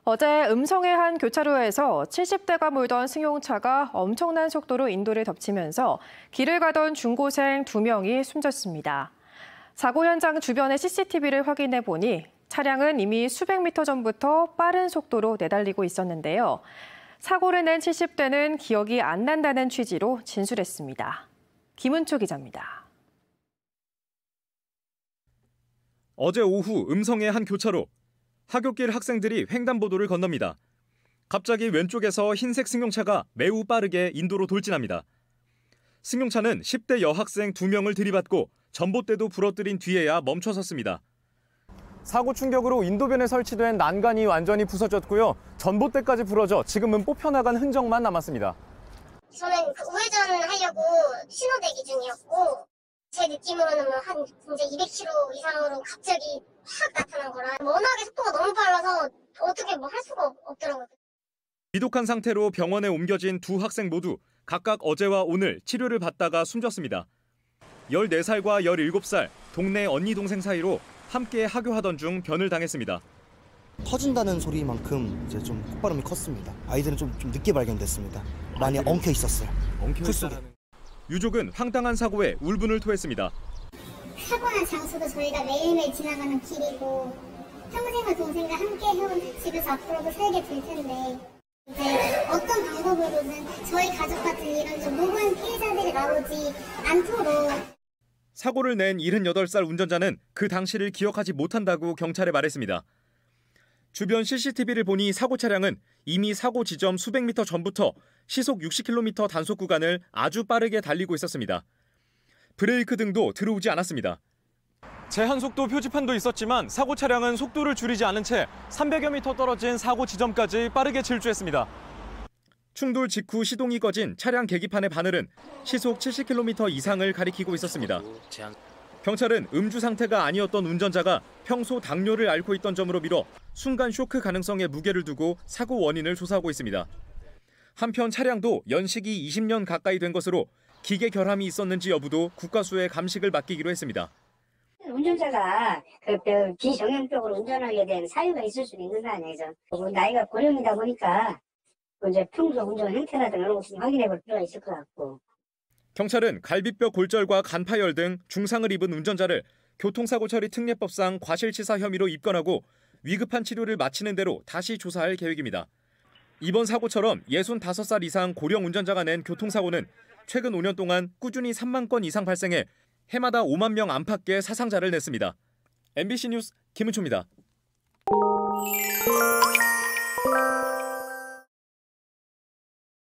어제 음성의 한 교차로에서 70대가 몰던 승용차가 엄청난 속도로 인도를 덮치면서 길을 가던 중고생 2명이 숨졌습니다. 사고 현장 주변의 CCTV를 확인해 보니 차량은 이미 수백 미터 전부터 빠른 속도로 내달리고 있었는데요. 사고를 낸 70대는 기억이 안 난다는 취지로 진술했습니다. 김은초 기자입니다. 어제 오후 음성의 한 교차로. 하굣길 학생들이 횡단보도를 건넙니다. 갑자기 왼쪽에서 흰색 승용차가 매우 빠르게 인도로 돌진합니다. 승용차는 10대 여학생 2명을 들이받고 전봇대도 부러뜨린 뒤에야 멈춰섰습니다. 사고 충격으로 인도변에 설치된 난간이 완전히 부서졌고요. 전봇대까지 부러져 지금은 뽑혀나간 흔적만 남았습니다. 저는 우회전하려고 신호 대기 중이었고 제 느낌으로는 한 이제 200km 이상으로 갑자기 확 나타난 거라 워낙에 속도가 너무 빨라서 어떻게 할 수가 없더라고요. 위독한 상태로 병원에 옮겨진 두 학생 모두 각각 어제와 오늘 치료를 받다가 숨졌습니다. 14살과 17살 동네 언니 동생 사이로 함께 하교하던 중 변을 당했습니다. 터진다는 소리만큼 이제 좀 폭발음이 컸습니다. 아이들은 좀 늦게 발견됐습니다. 많이 엉켜 있었어요. 풀 속에. 유족은 황당한 사고에 울분을 토했습니다. 사고 난 장소도 저희가 매일매일 지나가는 길이고 평생과 동생과 함께 해온 집에서 앞으로도 살게 될 텐데 이제 어떤 방법으로든 저희 가족 같은 이런 좀 모든 피해자들이 나오지 않도록. 사고를 낸 78살 운전자는 그 당시를 기억하지 못한다고 경찰에 말했습니다. 주변 CCTV를 보니 사고 차량은 이미 사고 지점 수백 미터 전부터 시속 60km 단속 구간을 아주 빠르게 달리고 있었습니다. 브레이크 등도 들어오지 않았습니다. 제한속도 표지판도 있었지만 사고 차량은 속도를 줄이지 않은 채 300여 미터 떨어진 사고 지점까지 빠르게 질주했습니다. 충돌 직후 시동이 꺼진 차량 계기판의 바늘은 시속 70km 이상을 가리키고 있었습니다. 경찰은 음주 상태가 아니었던 운전자가 평소 당뇨를 앓고 있던 점으로 미뤄 순간 쇼크 가능성에 무게를 두고 사고 원인을 조사하고 있습니다. 한편 차량도 연식이 20년 가까이 된 것으로 기계 결함이 있었는지 여부도 국과수의 감식을 맡기기로 했습니다. 운전자가 비정형적으로 운전하게 된 사유가 있을 수도 있는 거 아니에요. 나이가 고령이다 보니까 이제 평소 운전 행태라든가 이런 것을 확인해 볼 필요가 있을 것 같고. 경찰은 갈비뼈 골절과 간파열 등 중상을 입은 운전자를 교통사고 처리 특례법상 과실치사 혐의로 입건하고 위급한 치료를 마치는 대로 다시 조사할 계획입니다. 이번 사고처럼 65살 이상 고령 운전자가 낸 교통사고는 최근 5년 동안 꾸준히 3만 건 이상 발생해 해마다 5만 명 안팎의 사상자를 냈습니다. MBC 뉴스 김은초입니다.